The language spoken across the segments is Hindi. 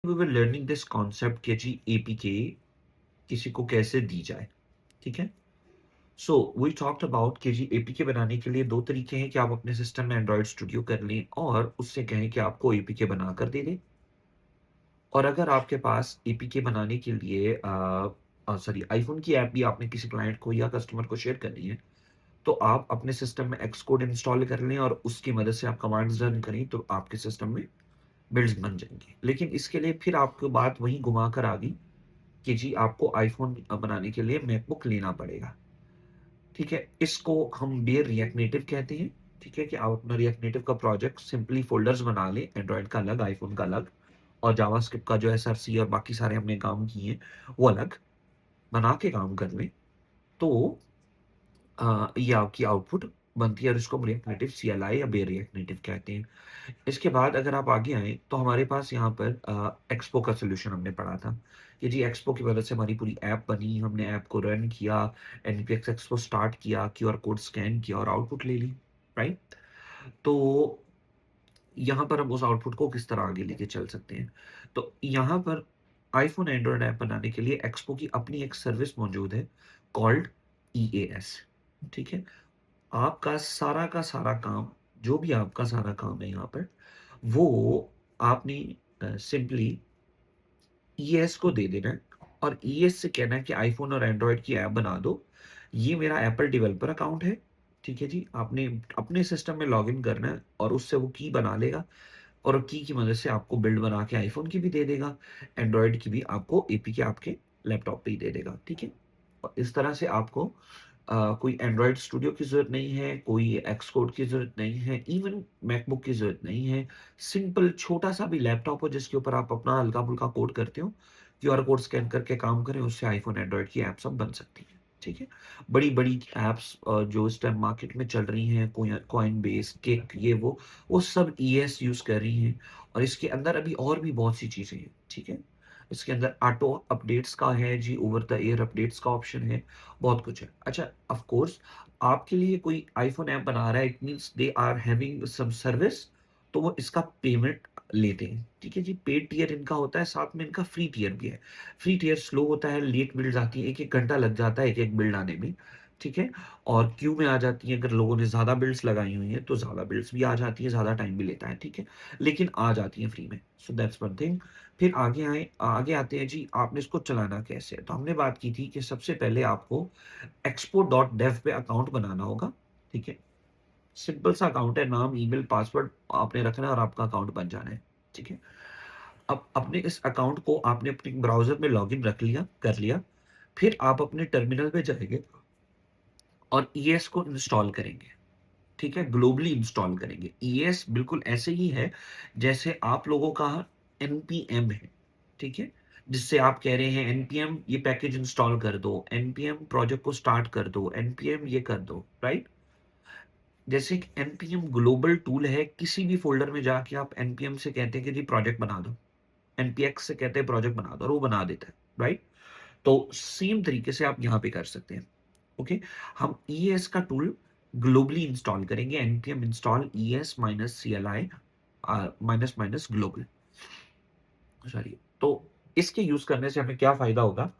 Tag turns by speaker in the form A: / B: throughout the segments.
A: We were learning this concept कि जी एपीके किसी को कैसे दी जाए। ठीक है। सो वी टॉक्ड अबाउट कि जी एपीके बनाने के लिए दो तरीके हैं कि आप अपने सिस्टम में एंड्रॉइड स्टूडियो कर लें और उससे कहें कि आपको एपीके बनाकर दे दे। और अगर आपके पास एपीके बनाने के लिए सॉरी आईफोन की ऐप भी आपने किसी क्लाइंट को या कस्टमर को शेयर करनी है, तो आप अपने सिस्टम में एक्स कोड इंस्टॉल कर लें और उसकी मदद से आप कमांड्स रन करें तो आपके सिस्टम में बिल्ड्स बन जाएंगे। लेकिन इसके लिए फिर आपको बात वहीं घुमा कर आ गई कि जी आपको आईफ़ोन बनाने के लिए मैकबुक लेना पड़ेगा, ठीक है? इसको हम बेयर रिएक्ट नेटिव कहते हैं, ठीक है? कि आप अपना रिएक्ट नेटिव का प्रोजेक्ट सिंपली फ़ोल्डर्स बना लें, एंड्रॉयड का अलग, आईफ़ोन का अलग और जावास्क्रिप्ट का जो एसआरसी और बाकी सारे हमने काम किए हैं, वो अलग बना के काम कर लें, तो ये आपकी आउटपुट बनती है और इसको हम रिएक्ट नेटिव सीएलआई या बेयर रिएक्ट नेटिव कहते हैं। इसके बाद अगर आप आगे आएँ, तो हमारे पास यहाँ पर एक्सपो का सॉल्यूशन हमने पढ़ा था कि जी एक्सपो की मदद से हमारी पूरी ऐप बनी, हमने ऐप को रन किया, एनपीएक्स एक्सपो स्टार्ट किया, क्यूआर कोड स्कैन किया और आउटपुट ले ली, राइट? तो यहाँ पर हम उस आउटपुट को किस तरह आगे लेके चल सकते हैं। तो यहाँ पर आईफ़ोन एंड्रॉयड ऐप बनाने के लिए एक्सपो की अपनी एक सर्विस मौजूद है कॉल्ड ईएएस, ठीक है? आपका सारा का सारा काम, जो भी आपका सारा काम है यहाँ पर, वो आपने सिंपली ईएस को दे देना है और ईएस से कहना है कि आईफ़ोन और एंड्रॉयड की ऐप बना दो। ये मेरा एप्पल डेवलपर अकाउंट है, ठीक है जी? आपने अपने सिस्टम में लॉगिन करना है और उससे वो की बना लेगा और की की मदद से आपको बिल्ड बना के आईफ़ोन की भी दे देगा, एंड्रॉयड की भी आपको एपीके आपके लैपटॉप पे ही दे देगा, ठीक है? और इस तरह से आपको कोई एंड्रॉयड स्टूडियो की ज़रूरत नहीं है, कोई एक्सकोड की ज़रूरत नहीं है, इवन मैकबुक की ज़रूरत नहीं है। सिंपल छोटा-सा भी लैपटॉप हो जिसके ऊपर आप अपना हल्का-फुल्का कोड करते हो, क्यूआर कोड स्कैन करके काम करें, उससे आईफ़ोन, एंड्रॉयड की ऐप्स अब बन सकती हैं, ठीक है? बड़ी-बड़ी ऐप्स जो इस टाइम मार्केट में चल रही हैं, कॉइनबेस, किक ये वो सब ईएस यूज़ कर रही हैं और इसके अंदर अभी और भी बहुत सी चीज़ें हैं, ठीक है? इसके अंदर ऑटो अपडेट्स का है जी, ओवर द एयर अपडेट्स का ऑप्शन है, बहुत कुछ है। अच्छा, ऑफ कोर्स आपके लिए कोई आईफ़ोन ऐप बना रहा है, it means they are having some service, तो वो इसका पेमेंट लेते हैं, ठीक है जी? पेड टियर इनका होता है, साथ में इनका फ्री टियर भी है। फ्री टियर स्लो होता है, लेट बिल्ड्स आती हैं, 1-1 घंटा लग जाता है एक-एक बिल्ड आने में, ठीक है? और क्यू में आ जाती हैं, अगर लोगों ने ज़्यादा बिल्ड्स लगाई हुई हैं, तो ज़्यादा बिल्ड्स भी आ जाती हैं, ज़्यादा टाइम भी लेता है, ठीक है? लेकिन आ जाती हैं फ्री में, सो दैट्स वन थिंग। फिर आगे आते हैं जी, आपने इसको चलाना कैसे है? तो हमने बात की थी कि सबसे पहले आपको expo.dev पे अकाउंट बनाना होगा, ठीक है? सिंपल सा अकाउंट है, नाम, ईमेल, पासवर्ड आपने रखना है और आपका अकाउंट बन जाना है, ठीक है? अब अपने इस अकाउंट को आपने अपने ब्राउज़र में लॉगिन कर लिया, फिर आप अपने टर्मिनल पे जाएँगे और ईएस को इंस्टॉल करेंगे, ठीक है? ग्लोबली इंस्टॉल करेंगे। ईएस बिल्कुल ऐसे ही है, जैसे आप लोगों का एनपीएम है, ठीक है? जिससे आप कह रहे हैं एनपीएम ये पैकेज इंस्टॉल कर दो, एनपीएम प्रोजेक्ट को स्टार्ट कर दो, एनपीएम ये कर दो, राइट? जैसे एक एनपीएम ग्लोबल टूल है, किसी भी फ़ोल्डर में जाके आप एनपीएम से कहते हैं कि जी प्रोजेक्ट बना दो, एनपीएक्स से कहते हैं प्रोजेक्ट बना दो और वो बना देता है, राइट? तो सेम तरीके से आप यहाँ पे कर सकते हैं, ओके? हम ईएस का टूल ग्लोबली इंस्टॉल करेंगे, npm install es minus cli minus minus global, sorry. तो इसके यूज़ करने से हमें क्या फ़ायदा होगा?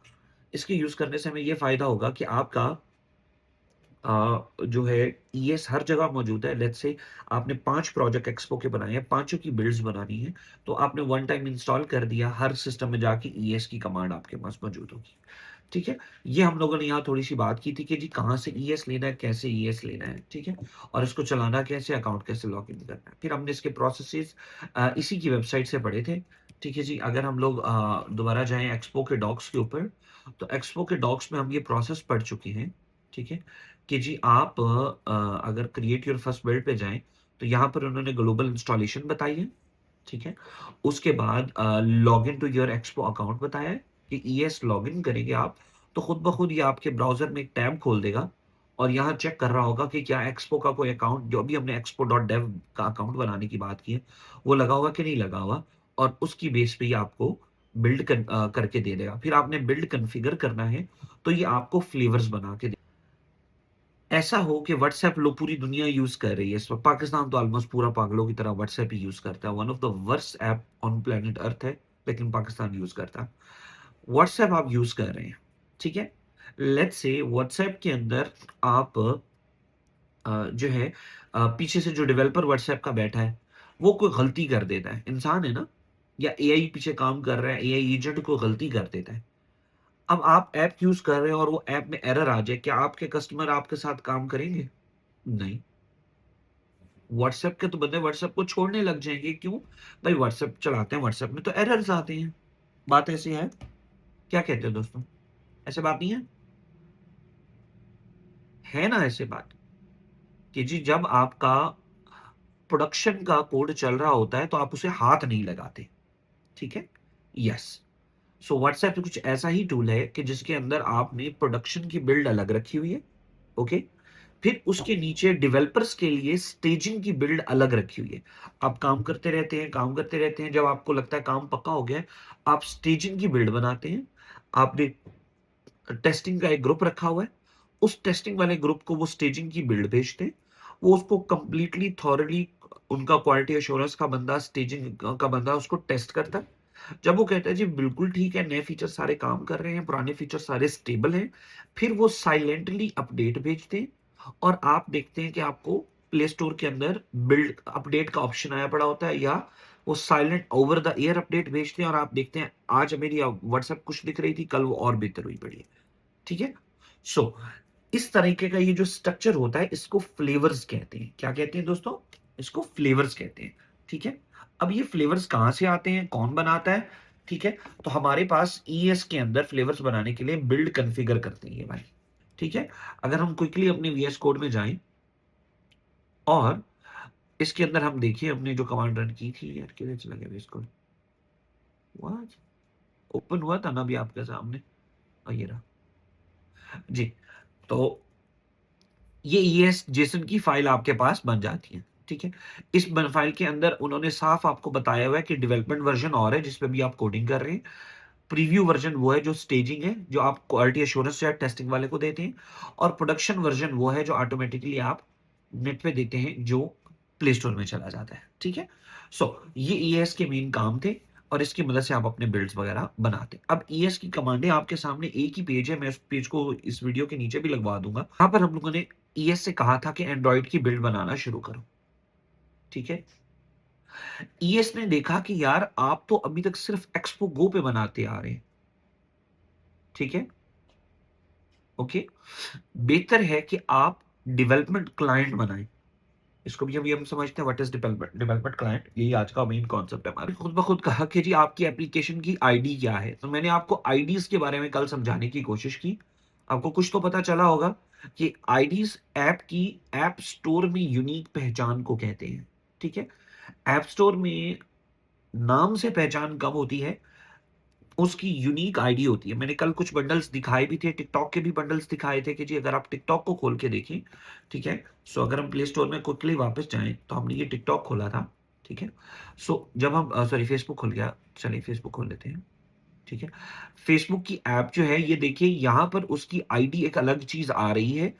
A: इसके यूज़ करने से हमें ये फ़ायदा होगा कि आपका जो है ईएस हर जगह मौजूद है। लेट्स से आपने 5 प्रोजेक्ट एक्सपो के बनाए हैं, पाँचों की बिल्ड्स बनानी है, तो आपने वन टाइम इंस्टॉल कर दिया, हर सिस्टम में जाके ईएस की कमांड आपके पास मौजूद होगी। ठीक है? ये हम लोगों ने यहाँ थोड़ी-सी बात की थी कि जी कहाँ से ईएस लेना है, कैसे ईएस लेना है, ठीक है? और इसको चलाना कैसे, अकाउंट कैसे लॉगिन करना है। फिर हमने इसके प्रोसेसेस इसी की वेबसाइट से पढ़े थे, ठीक है जी? अगर हम लोग दोबारा जाएँ एक्सपो के डॉक्स के ऊपर, तो एक्सपो के डॉक्स में हम ये प्रोसेस पढ़ चुके हैं, ठीक है? कि जी आप अगर क्रिएट योर फर्स्ट बिल्ड पे जाएँ, तो यहाँ पर उन्होंने ग्लोबल इंस्टॉलेशन बताई है, ठीक है? उसके बाद login to your Expo account बताया है कि ईएस लॉगिन करेंगे आप, तो खुद ब खुद ये आपके ब्राउज़र में एक टैब खोल देगा और यहाँ चेक कर रहा होगा कि क्या एक्सपो का कोई अकाउंट, जो अभी हमने expo.dev का अकाउंट बनाने की बात की है, वो लगा हुआ कि नहीं लगा हुआ और उसकी बेस पे ही आपको करके दे देगा। फिर आपने बिल्ड कॉन्फ़िगर करना है, तो ये आपको फ्लेवर्स बना के दे ऐसा हो कि व्हाट्सएप लो पूरी दुनिया यूज़ कर रही है इस वक़्त। पाकिस्तान तो ऑलमोस्ट पूरा पागलों की तरह व्हाट्सएप ही यूज़ करता है। One of the worst app on planet Earth है, लेकिन पाकिस्तान यूज करता है। व्हाट्सएप आप यूज कर रहे हैं, ठीक है। लेट्स से व्हाट्सएप के अंदर आप जो है पीछे से जो डेवलपर व्हाट्सएप का बैठा है वो कोई गलती कर देता है, इंसान है ना, या एआई पीछे काम कर रहा है, एआई एजेंट को गलती कर देता है। अब आप ऐप यूज कर रहे हैं और वो ऐप में एरर आ जाए, क्या आपके कस्टमर आपके साथ काम करेंगे? नहीं। व्हाट्सएप के तो बंदे व्हाट्सएप को छोड़ने लग जाएंगे, क्यों? भाई व्हाट्सएप चलाते हैं, व्हाट्सएप में तो एरर्स आते हैं। बात ऐसी है, क्या कहते हो दोस्तों? ऐसे बात नहीं है ना? ऐसे बात कि जी जब आपका प्रोडक्शन का कोड चल रहा होता है तो आप उसे हाथ नहीं लगाते, ठीक है। यस। सो व्हाट्सएप कुछ ऐसा ही टूल है कि जिसके अंदर आपने प्रोडक्शन की बिल्ड अलग रखी हुई है, ओके। फिर उसके नीचे डेवलपर्स के लिए स्टेजिंग की बिल्ड अलग रखी हुई है। आप काम करते रहते हैं, काम करते रहते हैं, जब आपको लगता है काम पक्का हो गया है, आप स्टेजिंग की बिल्ड बनाते हैं। आपने टेस्टिंग का एक ग्रुप रखा हुआ है, उस टेस्टिंग वाले ग्रुप को वो स्टेजिंग की बिल्ड भेजते हैं, वो उसको कंप्लीटली थॉरली, उनका क्वालिटी एश्योरेंस का बंदा, स्टेजिंग का बंदा उसको टेस्ट करता है। जब वो कहता है जी बिल्कुल ठीक है, नए फीचर सारे काम कर रहे हैं, पुराने फीचर सारे स्टेबल हैं, फिर वो साइलेंटली अपडेट भेजते हैं और आप देखते हैं कि आपको प्ले स्टोर के अंदर बिल्ड अपडेट का ऑप्शन आया पड़ा होता है, या वो silent over the air update भेजते हैं और आप देखते हैं आज मेरी व्हाट्सएप कुछ दिख रही थी, कल वो और बेहतर हुई पड़ी है, ठीक है। सो इस तरीके का ये जो स्ट्रक्चर होता है इसको फ्लेवर्स कहते हैं। क्या कहते हैं दोस्तों? इसको फ्लेवर्स कहते हैं, ठीक है। अब ये फ्लेवर्स कहां से आते हैं, कौन बनाता है, ठीक है। तो हमारे पास ईएस के अंदर फ्लेवर्स बनाने के लिए बिल्ड कॉन्फ़िगर करते हैं ये भाई, ठीक है। अगर हम क्विकली अपने वीएस कोड में जाएं और इसके अंदर हम देखिए हमने जो कमांड रन की थी, यार किधर चला गया वीएस कोड? व्हाट? ओपन हुआ था ना अभी आपके सामने, और ये रहा जी। तो ये ईएस जेसन की फाइल आपके पास बन जाती है, ठीक है। इस फाइल के अंदर उन्होंने साफ आपको बताया हुआ है कि डेवलपमेंट वर्जन और है जिसपे भी आप कोडिंग कर रहे हैं, प्रीव्यू वर्जन वो है जो स्टेजिंग है, जो आप क्वालिटी एश्योरेंस या टेस्टिंग वाले को देते हैं, और प्रोडक्शन वर्जन वो है जो ऑटोमेटिकली आप नेट पे देते हैं, जो प्ले स्टोर में चला जाता है, ठीक है। सो ये ईएस के मेन काम थे और इसकी मदद से आप अपने बिल्ड्स वगैरह बनाते हैं। अब ईएस की कमांडें आपके सामने एक ही पेज है, मैं उस पेज को इस वीडियो के नीचे भी लगवा दूंगा। यहाँ पर हम लोगों ने ईएस से कहा था कि एंड्रॉइड की बिल्ड बनाना शुरू करो, ठीक है। ईएस ने देखा कि यार आप तो अभी तक सिर्फ एक्सपो गो पे बनाते आ रहे हैं, ठीक है, ओके। बेहतर है कि आप डेवलपमेंट क्लाइंट बनाएं। इसको भी अभी हम समझते हैं what is development development client, यही आज का मेन कॉन्सेप्ट है हमारे। खुद ब खुद कहा कि जी आपकी एप्लीकेशन की आईडी क्या है, तो मैंने आपको आईडीज के बारे में कल समझाने की कोशिश की। आपको कुछ तो पता चला होगा कि आईडीज ऐप की ऐप स्टोर में यूनिक पहचान को कहते हैं, ठीक है। ऐप स्टोर में नाम से पहचान कम होती है, उसकी यूनिक आईडी होती है। मैंने कल कुछ बंडल्स दिखाए भी थे, टिकटॉक के भी बंडल्स दिखाए थे कि जी अगर आप टिकटॉक को खोल के देखें, ठीक है। सो अगर हम प्ले स्टोर में क्विकली वापस जाएं तो हमने ये टिकटॉक खोला था, ठीक है। सो जब हम सॉरी फेसबुक खुल गया, चलिए फेसबुक खोल लेते हैं, ठीक है। फेसबुक की ऐप जो है ये देखिए, यहां पर उसकी आईडी एक अलग चीज आ रही है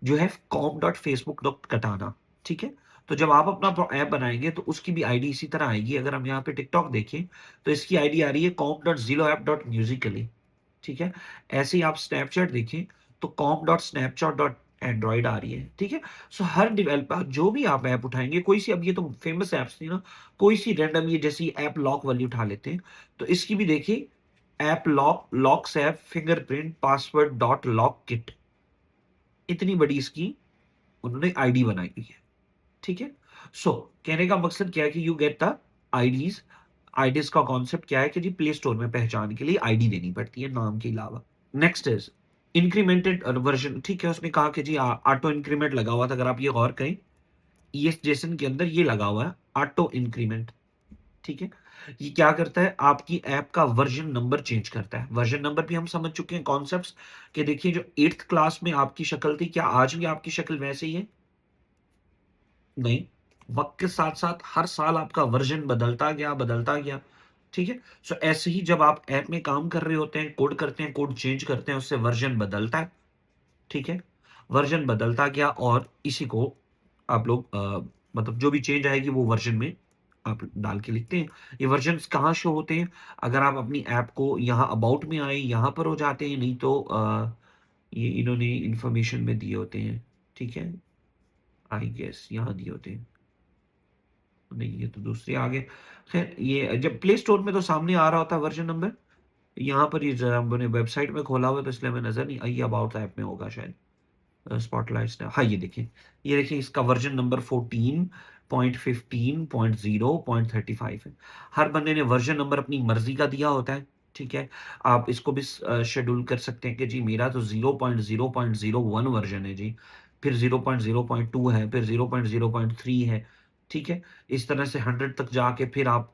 A: जो है com.facebook.katana, ठीक है। तो जब आप अपना ऐप बनाएंगे तो उसकी भी आईडी इसी तरह आएगी। अगर हम यहाँ पे टिकटॉक देखें तो इसकी आईडी आ रही है com.ziloapp.musically, ठीक है। ऐसे ही आप स्नैपचैट देखें तो com.snapchat.android आ रही है, ठीक है। सो हर डेवलपर जो भी आप ऐप उठाएंगे, कोई सी, अब ये तो फेमस ऐप्स थी ना, कोई सी रैंडम ये जैसी ऐप लॉक वाली उठा लेते हैं, तो इसकी भी देखिए app lock, locks app, fingerprint, password dot lock kit, इतनी बड़ी इसकी उन्होंने आईडी बनाई हुई है, ठीक है। सो कहने का मकसद क्या है कि you get the IDs. IDs का कॉन्सेप्ट क्या है कि जी प्ले स्टोर में पहचान के लिए आईडी देनी पड़ती है नाम के अलावा। नेक्स्ट इज इंक्रीमेंटेड वर्जन, ठीक है। उसने कहा कि जी ऑटो इंक्रीमेंट लगा हुआ था, अगर आप ये गौर करें ईएस जेसन के अंदर ये लगा हुआ है ऑटो इंक्रीमेंट, ठीक है। ये क्या करता है, आपकी ऐप का वर्जन नंबर चेंज करता है। वर्जन नंबर भी हम समझ चुके हैं कॉन्सेप्ट्स कि देखिए जो 8th क्लास में आपकी शक्ल थी, क्या आज भी आपकी शक्ल वैसे ही है? नहीं। वक्त के साथ साथ हर साल आपका वर्जन बदलता गया, बदलता गया, ठीक है। सो ऐसे ही जब आप ऐप में काम कर रहे होते हैं, कोड करते हैं, कोड चेंज करते हैं, उससे वर्जन बदलता है, ठीक है। वर्जन बदलता गया और इसी को आप लोग मतलब जो भी चेंज आएगी वो वर्जन में आप डाल के लिखते हैं। ये वर्जन्स कहाँ शो होते हैं? अगर आप अपनी ऐप को यहाँ अबाउट में आए, यहाँ पर हो जाते हैं, नहीं तो ये इन्होंने इन्फॉर्मेशन में दिए होते हैं, ठीक है, आई गेस यहाँ दिए होते हैं, नहीं ये तो दूसरे आ गए। खैर ये जब प्ले स्टोर में तो सामने आ रहा होता है वर्जन नंबर, यहाँ पर ये जरा मैंने वेबसाइट में खोला हुआ है तो इसलिए हमें नजर नहीं आई, अबाउट ऐप में होगा शायद, स्पॉटलाइट्स ने, हाँ ये देखिए इसका वर्जन नंबर 14.15.0.35 है। हर बंदे ने वर्जन नंबर अपनी मर्जी का दिया होता है, ठीक है। आप इसको भी शेड्यूल कर सकते हैं कि जी मेरा तो 0.0.01 वर्जन है जी, फिर 0.0.2 है, फिर 0.0.3 है, ठीक है। इस तरह से 100 तक जाके फिर आप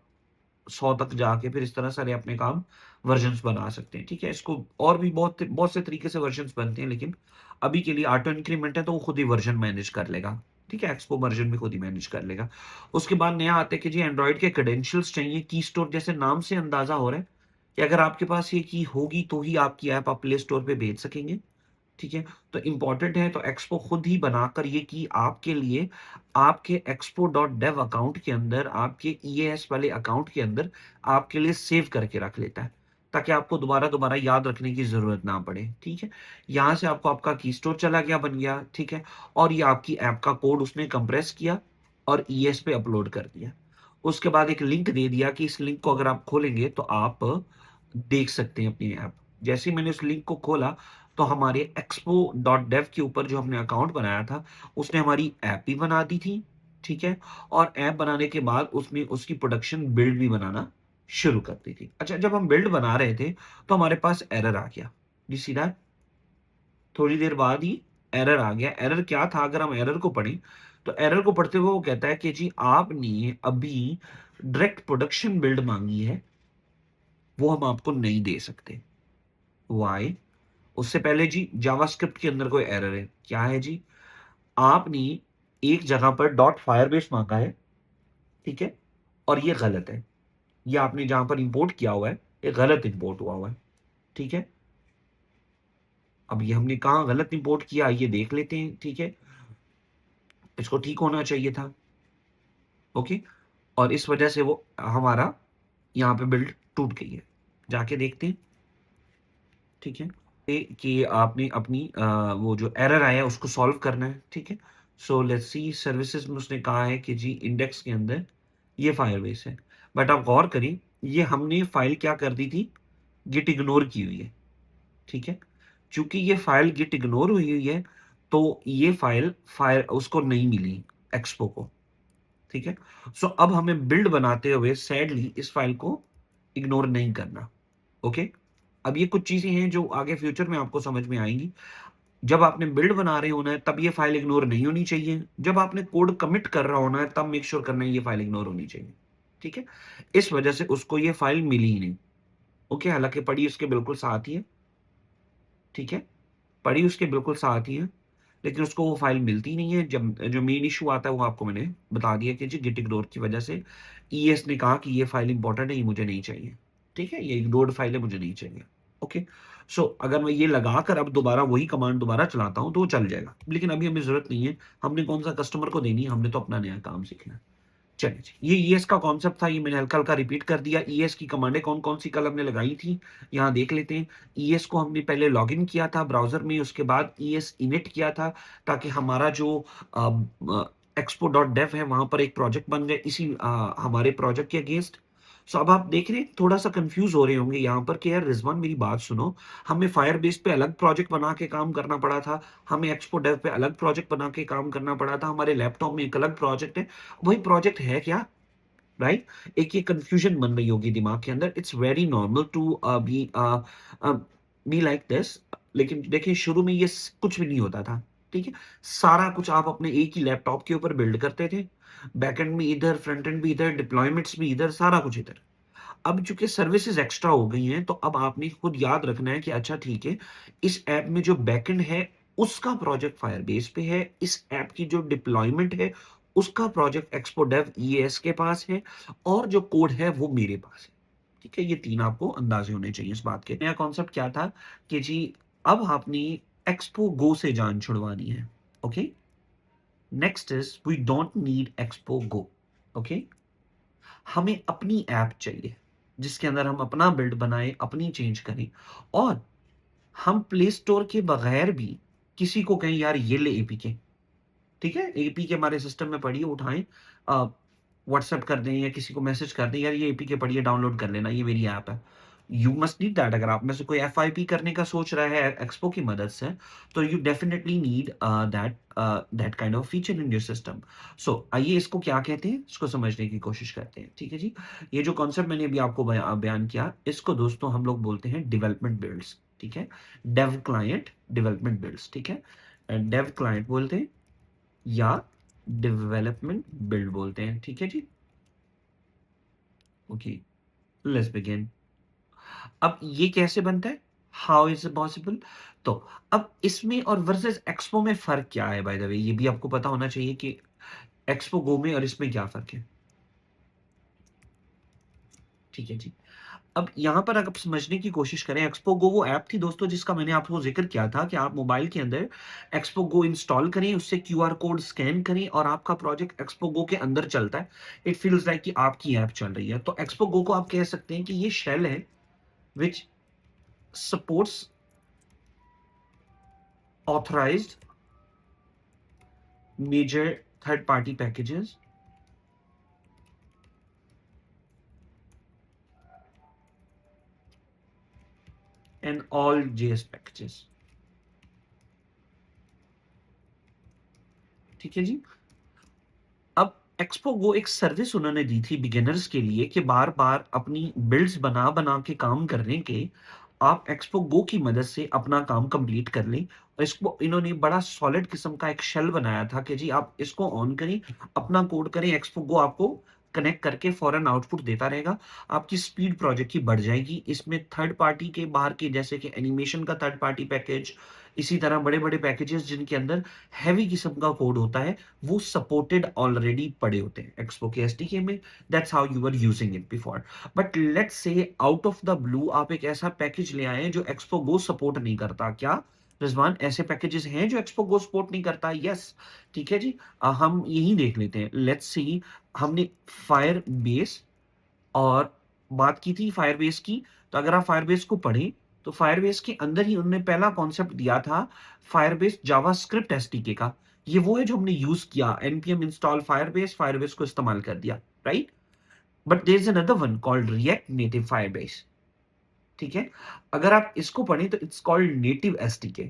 A: 100 तक जाके फिर इस तरह सारे अपने काम वर्जन्स बना सकते हैं, ठीक है। इसको और भी बहुत बहुत से तरीके से वर्जन्स बनते हैं, लेकिन अभी के लिए ऑटो इंक्रीमेंट है तो वो खुद ही वर्जन मैनेज कर लेगा, ठीक है। एक्सपो वर्जन भी खुद ही मैनेज कर लेगा। उसके बाद नया आता है कि जी एंड्रॉइड के क्रेडेंशियल्स चाहिए, की स्टोर, जैसे नाम से अंदाजा हो रहा है कि अगर आपके पास ये की होगी तो ही आपकी ऐप आप प्ले स्टोर पे भेज सकेंगे, ठीक है। तो इंपॉर्टेंट है, तो एक्सपो खुद ही बनाकर ये की आपके लिए आपके expo.dev अकाउंट के अंदर, आपके EAS वाले अकाउंट के अंदर आपके लिए सेव करके रख लेता है, ताकि आपको दोबारा दोबारा याद रखने की जरूरत ना पड़े, ठीक है। यहां से आपको आपका की स्टोर चला गया, बन गया, ठीक है। और ये आपकी ऐप का कोड उसने कंप्रेस किया और EAS पे अपलोड कर दिया। उसके बाद एक लिंक दे दिया कि इस लिंक को अगर आप खोलेंगे तो आप देख सकते हैं अपनी ऐप। जैसे ही मैंने उस लिंक को खोला तो हमारे expo.dev के ऊपर जो हमने अकाउंट बनाया था, उसने हमारी ऐप भी बना दी थी, ठीक है। और ऐप बनाने के बाद उसने उसकी प्रोडक्शन बिल्ड भी बनाना शुरू कर दी थी। अच्छा, जब हम बिल्ड बना रहे थे तो हमारे पास एरर आ गया, जी सीधा थोड़ी देर बाद ही एरर आ गया। एरर क्या था? अगर हम एरर को पढ़ें तो एरर को पढ़ते हुए वो कहता है कि जी आपने अभी डायरेक्ट प्रोडक्शन बिल्ड मांगी है, वो हम आपको नहीं दे सकते। वाई? उससे पहले जी जावास्क्रिप्ट के अंदर कोई एरर है। क्या है जी? आपने एक जगह पर डॉट फायरबेस मांगा है, ठीक है, और ये गलत है। ये आपने जहां पर इंपोर्ट किया हुआ है, ये गलत इंपोर्ट हुआ है, ठीक है। अब ये हमने कहा गलत इंपोर्ट किया, ये देख लेते हैं, ठीक है। इसको ठीक होना चाहिए था, ओके। और इस वजह से वो हमारा यहाँ पे बिल्ड टूट गई है। जाके देखते हैं, ठीक है, कि आपने अपनी वो जो एरर आया है उसको सॉल्व करना है, ठीक है। सो लेट्स सी, सर्विसेज में उसने कहा है कि जी इंडेक्स के अंदर ये फायरबेस है, बट आप गौर करिए ये हमने फाइल क्या कर दी थी, गिट इग्नोर की हुई है, ठीक है। चूंकि ये फाइल गिट इग्नोर हुई हुई है तो ये फाइल फायर उसको नहीं मिली, एक्सपो को, ठीक है। सो अब हमें बिल्ड बनाते हुए सैडली इस फाइल को इग्नोर नहीं करना, ओके। अब ये कुछ चीजें हैं जो आगे फ्यूचर में आपको समझ में आएंगी। जब आपने बिल्ड बना रहे होना है तब ये फाइल इग्नोर नहीं होनी चाहिए, जब आपने कोड कमिट कर रहा होना है तब मेक श्योर करना है ये फाइल इग्नोर होनी चाहिए, ठीक है। इस वजह से उसको ये फाइल मिली ही नहीं, ओके। हालांकि पढ़ी उसके बिल्कुल साथ ही है, ठीक है, पढ़ी उसके बिल्कुल साथ ही है, लेकिन उसको वो फाइल मिलती नहीं है। जब जो मेन इशू आता है वो आपको मैंने बता दिया कि जी गिट इग्नोर की वजह से ES ने कहा कि ये फाइल इंपॉर्टेंट है, ये मुझे नहीं चाहिए, ठीक है, ये इग्नोर्ड फाइल है, मुझे नहीं चाहिए, ओके। सो अगर मैं ये लगाकर अब दोबारा वही कमांड दोबारा चलाता हूं तो वो चल जाएगा, लेकिन अभी हमें जरूरत नहीं है। हमने कौन सा कस्टमर को देनी है, हमने तो अपना नया काम सीखना है। चलिए जी, ये ES का कॉन्सेप्ट था, ये मैंने हल्का हल्का रिपीट कर दिया। ES की कमांडें कौन कौन सी कल हमने लगाई थी, यहाँ देख लेते हैं। ES को हमने पहले लॉगिन किया था ब्राउजर में, उसके बाद ES इनिट किया था ताकि हमारा जो expo.dev है वहां पर एक प्रोजेक्ट बन जाए इसी हमारे प्रोजेक्ट के अगेंस्ट। सो अब आप देख रहे हैं थोड़ा सा कंफ्यूज हो रहे होंगे यहाँ पर कि यार रिजवान मेरी बात सुनो, हमें फायरबेस पे अलग प्रोजेक्ट बना के काम करना पड़ा था, हमें एक्सपो डेव पे अलग प्रोजेक्ट बना के काम करना पड़ा था, हमारे लैपटॉप में एक अलग प्रोजेक्ट है, वही प्रोजेक्ट है क्या? राइट? एक ये कंफ्यूजन बन रही होगी दिमाग के अंदर। It's very normal to be like this. लेकिन देखिए शुरू में ये कुछ भी नहीं होता था, ठीक है। सारा कुछ आप अपने एक ही लैपटॉप के ऊपर बिल्ड करते थे, बैकएंड में इधर, फ्रंट एंड भी इधर, डिप्लॉयमेंट्स भी इधर, सारा कुछ इधर। अब चूंकि सर्विसेज एक्स्ट्रा हो गई हैं तो अब आपने खुद याद रखना है कि अच्छा ठीक है, इस ऐप में जो बैकएंड है उसका प्रोजेक्ट फायरबेस पे है, इस ऐप की जो डिप्लॉयमेंट है उसका प्रोजेक्ट एक्सपो डेव EAS के पास है, और जो कोड है वो मेरे पास है, ठीक है। ये तीन आपको अंदाजे होने चाहिए इस बात के। नया कॉन्सेप्ट क्या था कि जी अब आपने एक्सपो गो से जान छुड़वानी है, okay. Next is we don't need Expo Go, okay. हमें अपनी ऐप चाहिए जिसके अंदर हम अपना बिल्ड बनाएं, अपनी चेंज करें, और हम प्ले स्टोर के बगैर भी किसी को कहें यार ये ले एपीके, ठीक है, एपीके हमारे सिस्टम में पड़ी है, उठाएं, व्हाट्सएप कर दें या किसी को मैसेज कर दें, यार ये एपीके पड़ी है, डाउनलोड कर लेना, ये मेरी ऐप है। You must need that. अगर आप में से कोई एफआईपी करने का सोच रहा है एक्सपो की मदद से, तो you definitely need that that kind of feature in your system. So आइए इसको क्या कहते हैं, इसको समझने की कोशिश करते हैं, ठीक है जी। ये जो कॉन्सेप्ट मैंने अभी आपको बयान किया, इसको दोस्तों हम लोग बोलते हैं डेवलपमेंट बिल्ड्स, ठीक है, डेव क्लाइंट डेवलपमेंट बिल्ड्स, ठीक है, डेव क्लाइंट बोलते हैं या डेवलपमेंट बिल्ड बोलते हैं, ठीक है जी। Okay, let's begin. अब ये कैसे बनता है, हाउ इज इट पॉसिबल? तो अब इसमें और वर्सेस एक्सपो में फर्क क्या है, बाय द वे ये भी आपको पता होना चाहिए कि एक्सपो गो में और इसमें क्या फर्क है, ठीक है जी। अब यहां पर अगर समझने की कोशिश करें, एक्सपो गो वो ऐप थी दोस्तों जिसका मैंने आपको जिक्र किया था कि आप मोबाइल के अंदर एक्सपो गो इंस्टॉल करें, उससे क्यूआर कोड स्कैन करें और आपका प्रोजेक्ट एक्सपो गो के अंदर चलता है। इट फील्स लाइक कि आपकी ऐप चल रही है। तो एक्सपो गो को आप कह सकते हैं कि ये शेल है which supports authorized major third-party packages and all JS packages, ठीक है जी। अब एक्सपो गो एक सर्विस उन्होंने दी थी बिगिनर्स के लिए कि बार बार अपनी बिल्ड्स बना बना के काम करने के आप एक्सपो गो की मदद से अपना काम कंप्लीट कर लें। और इसको इन्होंने बड़ा सॉलिड किस्म का एक शेल बनाया था कि जी आप इसको ऑन करें, अपना कोड करें, एक्सपो गो आपको कनेक्ट करके फॉरन आउटपुट देता रहेगा। आपकी स्पीड प्रोजेक्ट की बढ़ जाएगी। इसमें थर्ड पार्टी के बाहर के जैसे कि एनिमेशन का थर्ड पार्टी पैकेज, इसी तरह बड़े बड़े पैकेजेस जिनके अंदर हैवी किस्म का कोड होता है, वो सपोर्टेड ऑलरेडी पड़े होते हैं एक्सपो के एसडीके में। That's how you are using it before. But let's say out of the blue आप एक ऐसा पैकेज ले आए जो एक्सपो गो सपोर्ट नहीं करता। क्या रिजवान, ऐसे पैकेजेस हैं जो एक्सपो गो सपोर्ट नहीं करता? यस, ठीक है जी। हम यही देख लेते हैं। लेट्स सी, हमने फायर बेस और बात की थी फायरबेस की। तो अगर आप फायरबेस को पढ़ें तो फायरबेस के अंदर ही उन्होंने पहला कॉन्सेप्ट दिया था फायरबेस जावास्क्रिप्ट एसडीके का। ये वो है जो हमने यूज किया, npm इंस्टॉल फायरबेस, फायरबेस को इस्तेमाल कर दिया, right. But there is another one called React Native Firebase, ठीक है। अगर आप इसको पढ़ें तो इट्स कॉल्ड नेटिव एसडीके।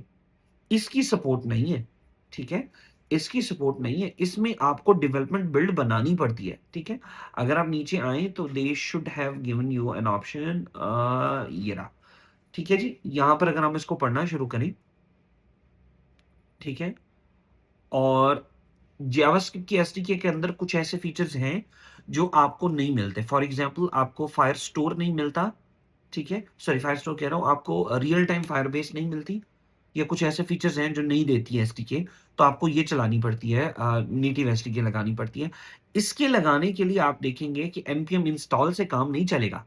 A: इसकी सपोर्ट नहीं है, ठीक है, इसकी सपोर्ट नहीं है। इसमें आपको डेवलपमेंट बिल्ड बनानी पड़ती है, ठीक है। अगर आप नीचे आए तो they should have given you an option, ये रहा, ठीक है जी। यहां पर अगर हम इसको पढ़ना शुरू करें, ठीक है, और जावास्क्रिप्ट की एसडीके के अंदर कुछ ऐसे फीचर्स हैं जो आपको नहीं मिलते। फॉर एग्जांपल आपको फायर स्टोर नहीं मिलता, ठीक है, सॉरी फायर स्टोर कह रहा हूं, आपको रियल टाइम फायरबेस नहीं मिलती, या कुछ ऐसे फीचर्स हैं जो नहीं देती है एसडीके, तो आपको ये चलानी पड़ती है, नेटिव एसडीके लगानी पड़ती है। इसके लगाने के लिए आप देखेंगे कि npm इंस्टॉल से काम नहीं चलेगा,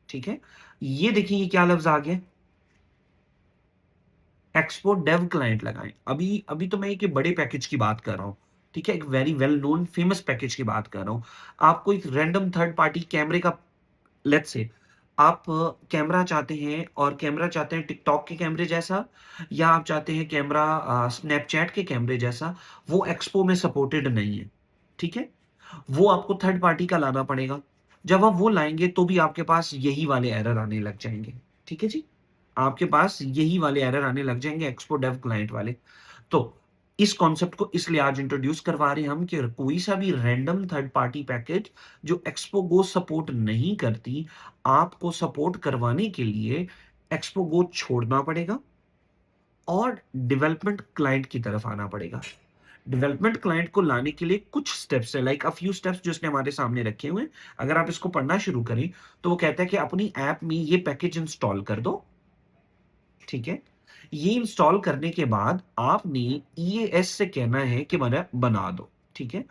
A: ठीक है। ये देखिए ये क्या लफ्ज आ गया, एक्सपो डेव क्लाइंट लगाएं। अभी अभी तो मैं एक बड़े पैकेज की बात कर रहा हूं, ठीक है, एक very well known famous package की बात कर रहा हूं। आपको एक रैंडम थर्ड पार्टी कैमरे का, लेट्स से आप कैमरा चाहते हैं और कैमरा चाहते हैं टिकटॉक के कैमरे जैसा, या आप चाहते हैं कैमरा स्नैपचैट के कैमरे जैसा, वो एक्सपो में सपोर्टेड नहीं है, ठीक है। वो आपको थर्ड पार्टी का लाना पड़ेगा। जब आप वो लाएंगे तो भी आपके पास यही वाले एरर आने लग जाएंगे, ठीक है जी। आपके पास यही वाले एरर आने लग जाएंगे एक्सपो डेव क्लाइंट वाले। तो इस कॉन्सेप्ट को इसलिए आज इंट्रोड्यूस करवा रहे हैं हम कि कोई सा भी रैंडम थर्ड पार्टी पैकेज जो एक्सपो गो सपोर्ट नहीं करती, आपको सपोर्ट करवाने के लिए एक्सपो गो छोड़ना पड़ेगा और डेवलपमेंट क्लाइंट की तरफ आना पड़ेगा। डेवलपमेंट क्लाइंट को लाने के लिए कुछ स्टेप्स है, लाइक अ फ्यू स्टेप्स जो इसने हमारे सामने रखे हुए हैं। अगर आप इसको पढ़ना शुरू करें तो वो कहता है कि अपनी ऐप में ये पैकेज इंस्टॉल कर दो, ठीक है। ये इंस्टॉल करने के बाद आपने ईएएस से कहना है कि मैंने बना दो, ठीक है।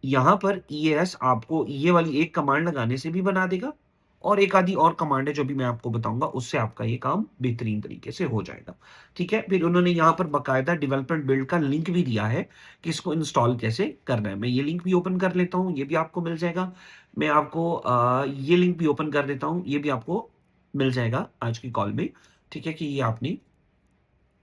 A: यहां पर ईएएस आपको ये वाली एक कमांड लगाने से भी बना देगा, और एक आधी और कमांड है जो भी मैं आपको बताऊंगा, उससे आपका ये काम बेहतरीन तरीके से हो जाएगा। ठीक है, फिर उन्होंने यहाँ पर बाकायदा डेवलपमेंट बिल्ड का लिंक भी दिया है कि इसको इंस्टॉल कैसे करना है। मैं ये लिंक भी ओपन कर लेता हूँ, ये भी आपको मिल जाएगा। मैं आपको ये लिंक भी ओपन कर देता हूँ, ये भी आपको मिल जाएगा आज की कॉल में। ठीक है, कि ये आपने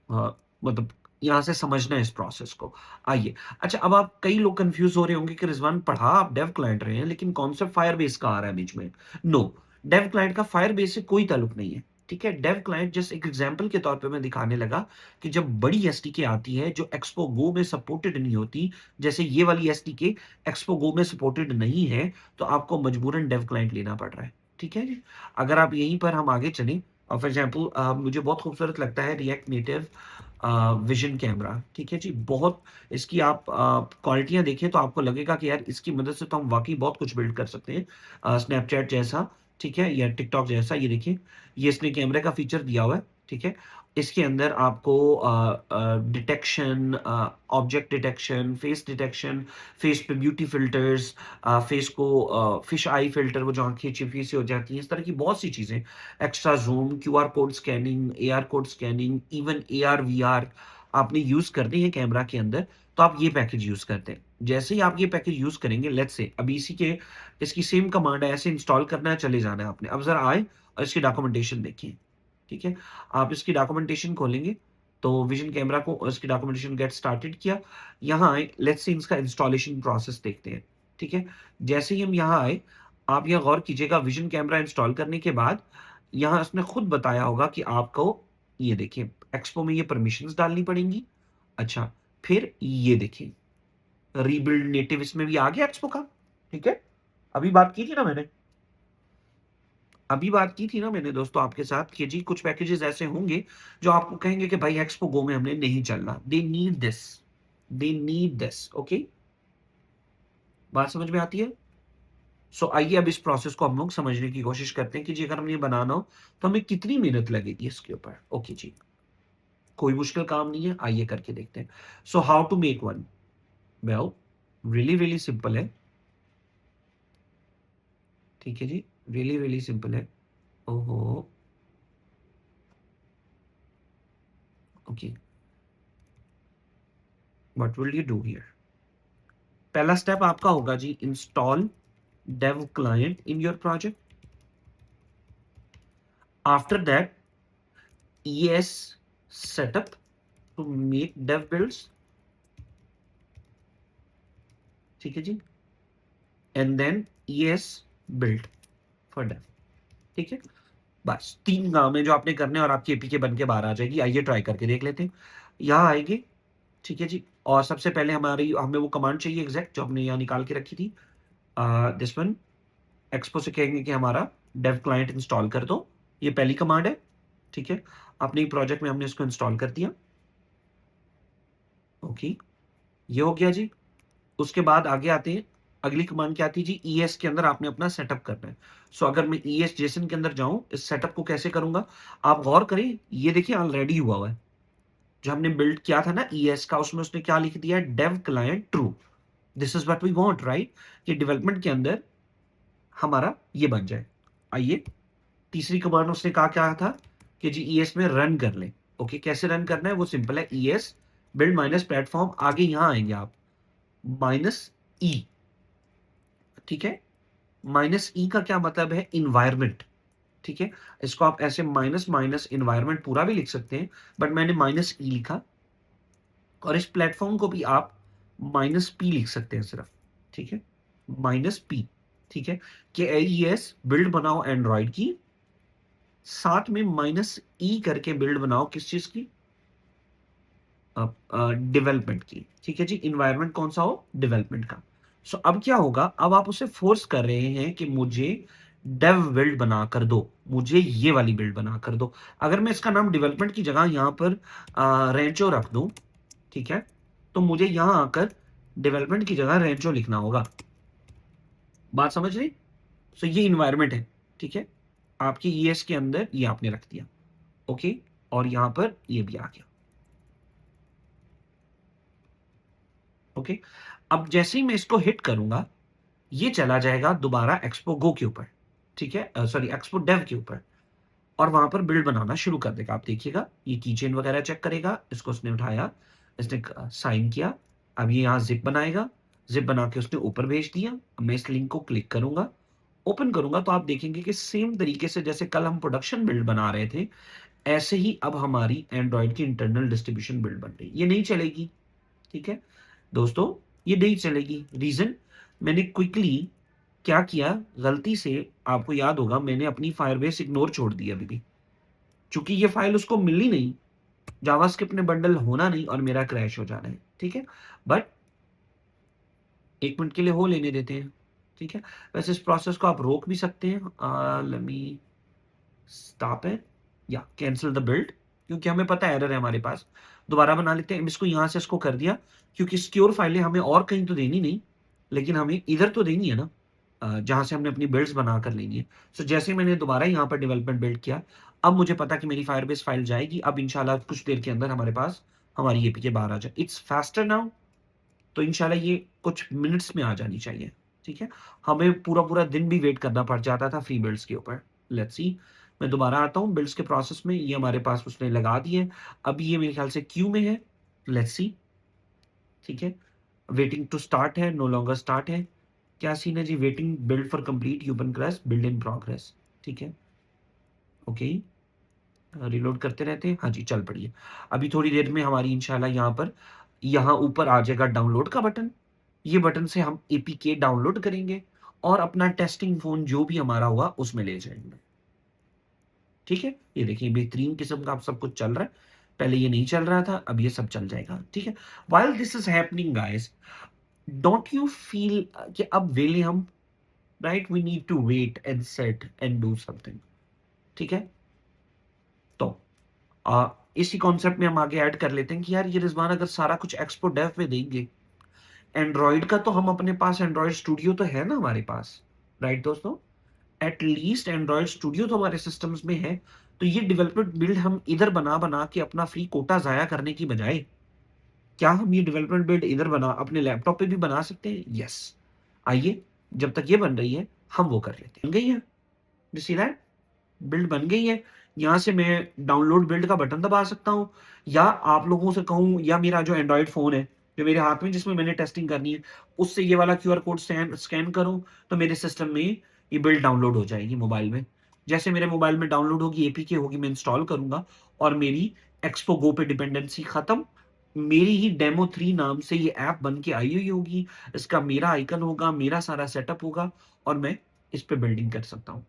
A: मतलब यहाँ से समझना है इस प्रोसेस को। आइए, अच्छा, अब आप कई लोग कंफ्यूज हो रहे होंगे कि रिजवान पढ़ा आप डेव क्लाइंट रहे हैं लेकिन कॉन्सेप्ट फायरबेस का आ रहा है बीच में। नो, डेव क्लाइंट का फायरबेस से कोई ताल्लुक नहीं है। ठीक है, डेव क्लाइंट जस्ट एक एग्जांपल के तौर पे मैं दिखाने लगा कि जब बड़ी एसडीके आती है जो एक्सपो गो में सपोर्टेड नहीं होती, जैसे ये वाली एसडीके एक्सपो गो में सपोर्टेड नहीं है, तो आपको मजबूरन डेव क्लाइंट लेना पड़ रहा है। ठीक है जी, अगर आप यहीं पर हम आगे चलें, फॉर एग्जाम्पल मुझे बहुत खूबसूरत लगता है रिएक्ट नेटिव विजन कैमरा। ठीक है जी, बहुत इसकी आप क्वालिटियां देखें तो आपको लगेगा कि यार इसकी मदद से तो हम वाकई बहुत कुछ बिल्ड कर सकते हैं, स्नैपचैट जैसा, ठीक है, या टिकटॉक जैसा। ये देखिए, ये इसने कैमरे का फीचर दिया हुआ है। ठीक है, इसके अंदर आपको detection, object detection, face detection, face पे ब्यूटी फिल्टर्स, फेस को फिश आई फिल्टर, वो जो आंखें चिपकी सी हो जाती हैं, इस तरह की बहुत सी चीजें, extra zoom, QR code scanning, AR code scanning, even AR VR आपने यूज करनी है कैमरा के अंदर, तो आप ये पैकेज यूज करते हैं। जैसे ही आप ये पैकेज यूज करेंगे, लेट्स से अभी इसकी सेम कमांड है, ऐसे इंस्टॉल करना है, चले जाना है आपने। अब जरा आए और इसकी डॉक्यूमेंटेशन देखिए। ठीक है, आप इसकी डॉक्यूमेंटेशन खोलेंगे तो विजन कैमरा को इसकी डॉक्यूमेंटेशन गेट स्टार्टेड किया। यहाँ आए, लेट्स से इसका इंस्टॉलेशन प्रोसेस देखते हैं। ठीक है, जैसे ही हम यहाँ आए, आप यहाँ गौर कीजिएगा, विजन कैमरा इंस्टॉल करने के बाद यहाँ इसने खुद बताया होगा कि आपको, ये देखिए, एक्सपो में ये परमिशंस डालनी पड़ेंगी। अच्छा, फिर ये देखिए, रीबिल्ड नेटिव इसमें भी आ गया एक्सपो का। ठीक है, अभी बात की थी ना मैंने, दोस्तों आपके साथ कि जी कुछ पैकेजेस ऐसे होंगे जो आपको कहेंगे कि भाई एक्सपो गो में हमने नहीं चलना। They need this. ओके, बात समझ में आती है? सो आइए अब इस प्रोसेस को हम लोग समझने की कोशिश करते हैं कि जी अगर हमें ये बनाना हो तो हमें कितनी मेहनत लगेगी इसके ऊपर। ओके जी, कोई मुश्किल काम नहीं है, आइए करके देखते हैं। So how to make one? Well, really really simple है। ठीक है जी, रियली रियली सिंपल है। ओहो, okay, what will you do here? पहला स्टेप आपका होगा जी, install dev client in your project. After that, ES setup to make dev builds. ठीक है जी, and then ES build for dev। ठीक है, बस 3 काम है जो आपने करने और आपकी एपीके बन के बाहर आ जाएगी। आइए ट्राई करके देख लेते हैं। यहाँ आएंगे, ठीक है जी, और सबसे पहले हमें वो कमांड चाहिए एग्जैक्ट जो हमने यहाँ निकाल के रखी थी, दिस वन। एक्सपो से कहेंगे कि हमारा डेव क्लाइंट इंस्टॉल कर दो, ये पहली कमांड है। ठीक है, अपने प्रोजेक्ट में हमने इसको इंस्टॉल कर दिया। ओके, ये हो गया जी। उसके बाद आगे आते हैं, अगली कमांड क्या आती है जी, ईएस के अंदर आपने अपना सेटअप करना है। सो अगर मैं ईएस जेसन के अंदर जाऊं, इस सेटअप को कैसे करूंगा? आप गौर करें, ये देखिए ऑलरेडी हुआ हुआ है। जो हमने बिल्ड किया था ना ईएस का, उसमें उसने क्या लिख दिया? Dev client true. This is what we want, right? कि डेवलपमेंट के अंदर हमारा ये बन जाए। आइए, तीसरी कमांड उसने कहा क्या था कि जी ईएस में रन कर ले। ओके, कैसे रन करना है? वो सिंपल है, ईएस बिल्ड माइनस प्लेटफॉर्म, आगे यहां आएंगे आप, माइनस ई। ठीक है, माइनस ई का क्या मतलब है? इन्वायरमेंट। ठीक है, इसको आप ऐसे माइनस माइनस इन्वायरमेंट पूरा भी लिख सकते हैं, बट मैंने माइनस ई लिखा। और इस प्लेटफॉर्म को भी आप माइनस पी लिख सकते हैं सिर्फ। ठीक है, माइनस पी। ठीक है, कि एईएस बिल्ड बनाओ एंड्रॉइड की, साथ में माइनस ई करके बिल्ड बनाओ किस चीज की? डेवलपमेंट की। ठीक है जी, इन्वायरमेंट कौन सा हो? डेवलपमेंट का। सो अब क्या होगा? अब आप उसे फोर्स कर रहे हैं कि मुझे डेव बिल्ड बना कर दो, मुझे ये वाली बिल्ड बना कर दो। अगर मैं इसका नाम डेवलपमेंट की जगह यहां पर रेंचो रख दूं, ठीक है, तो मुझे यहां आकर डेवलपमेंट की जगह रेंचो लिखना होगा। बात समझ रही? सो ये इन्वायरमेंट है। ठीक है, आपकी ईएस के अंदर ये आपने रख दिया। ओके, और यहां पर ये भी आ गया। ओके, अब जैसे ही मैं इसको हिट करूंगा, ये चला जाएगा दोबारा एक्सपो गो के ऊपर। ठीक है, सॉरी एक्सपो डेव के ऊपर, और वहां पर बिल्ड बनाना शुरू कर देगा। आप देखिएगा ये कीचेन वगैरह चेक करेगा, इसको उसने उठाया, इसने साइन किया, अब ये यहाँ जिप बनाएगा, जिप बना के उसने ऊपर भेज दिया। अब मैं इस लिंक को क्लिक करूंगा, ओपन करूंगा, तो आप देखेंगे कि सेम तरीके से जैसे कल हम प्रोडक्शन बिल्ड बना रहे थे, ऐसे ही अब हमारी एंड्रॉइड की इंटरनल डिस्ट्रीब्यूशन बिल्ड बन रही है। ये नहीं चलेगी, ठीक है दोस्तों, ये नहीं चलेगी। रीजन, मैंने क्विकली क्या किया, गलती से, आपको याद होगा मैंने अपनी फायरबेस इग्नोर छोड़ दी अभी भी, चूंकि ये फाइल उसको मिली नहीं, जावास्क्रिप्ट ने बंडल होना नहीं और मेरा क्रैश हो जाना है, ठीक है। बट 1 मिनट के लिए हो लेने देते हैं, ठीक है। वैसे इस प्रोसेस को आप रोक भी सकते हैं। लेट मी स्टॉप इट या कैंसिल द बिल्ड, क्योंकि हमें पता है एरर है हमारे पास। दोबारा बना लेते हैं, इसको यहां से इसको कर दिया, क्योंकि सिक्योर फाइलें हमें और कहीं तो देनी नहीं, लेकिन हमें इधर तो देनी है ना, जहां से हमने अपनी बिल्ड्स बना कर लेनी है। सो जैसे मैंने दोबारा यहाँ पर डेवलपमेंट बिल्ड किया, अब मुझे पता कि मेरी फायरबेस फाइल जाएगी। अब इंशाल्लाह कुछ देर के अंदर हमारे पास हमारी एपीके बाहर आ जाए। इट्स फास्टर नाउ, तो इंशाल्लाह ये कुछ मिनट्स में आ जानी चाहिए, ठीक है। हमें पूरा पूरा दिन भी वेट करना पड़ जाता था फ्री बिल्ड्स के ऊपर। लेट्स सी, मैं दोबारा आता हूँ बिल्ड्स के प्रोसेस में, ये हमारे पास उसने लगा दिए। अभी ये मेरे ख्याल से क्यू में है, लेट्स सी, ठीक है। वेटिंग टू स्टार्ट है, नो लॉन्गर स्टार्ट है। क्या सीन है जी, waiting build for complete human crash, build in progress, ठीक है, ओके। रिलोड करते रहते हैं, हाँ जी चल पड़िए। अभी थोड़ी देर में हमारी इंशाल्लाह यहाँ पर, यहाँ ऊपर आ जाएगा डाउनलोड का बटन। ये बटन से हम एपीके डाउनलोड करेंगे और अपना टेस्टिंग फोन जो भी हमारा हुआ उसमें ले जाएंगे, ठीक है। ये देखिए बेहतरीन किस्म का अब सब कुछ चल रहा है, पहले ये नहीं चल रहा था, अब ये सब चल जाएगा, ठीक है। While this is happening guys, don't you feel कि अब वेले हम, right, we need to wait and set and do something, ठीक है। तो इसी कॉन्सेप्ट में हम आगे ऐड कर लेते हैं कि यार ये रिजवान अगर सारा कुछ एक्सपो डेव में देंगे, एंड्रॉइड का तो हम अपने पास एंड्रॉइड स्टूडियो तो है ना हमारे पास, राइट दोस्तों, एटलीस्ट एंड्रॉइड स्टूडियो तो हमारे सिस्टम्स में है। तो ये डेवलपमेंट बिल्ड हम इधर बना बना के अपना फ्री कोटा जाया करने की बजाय, क्या हम ये डेवलपमेंट बिल्ड इधर बना अपने लैपटॉप पे भी बना सकते हैं? यस, आइए, जब तक ये बन रही है हम वो कर लेते हैं। बन गई है, यू सी दैट, बिल्ड बन गई है। यहां से मैं डाउनलोड बिल्ड का बटन दबा सकता हूं, या आप लोगों से कहूं, या मेरा जो एंड्रॉइड फोन है जो मेरे हाथ में जिसमें मैंने टेस्टिंग करनी है, उससे ये वाला क्यूआर कोड स्कैन करूं, तो मेरे सिस्टम में ये बिल्ड डाउनलोड हो जाएगी मोबाइल में। जैसे मेरे मोबाइल में डाउनलोड होगी, एपीके होगी, मैं इंस्टॉल करूंगा और मेरी एक्सपो गो पे डिपेंडेंसी खत्म। मेरी ही डेमो 3 नाम से ये ऐप बन के आई हुई होगी, इसका मेरा आइकन होगा, मेरा सारा सेटअप होगा और मैं इस पे बिल्डिंग कर सकता हूं।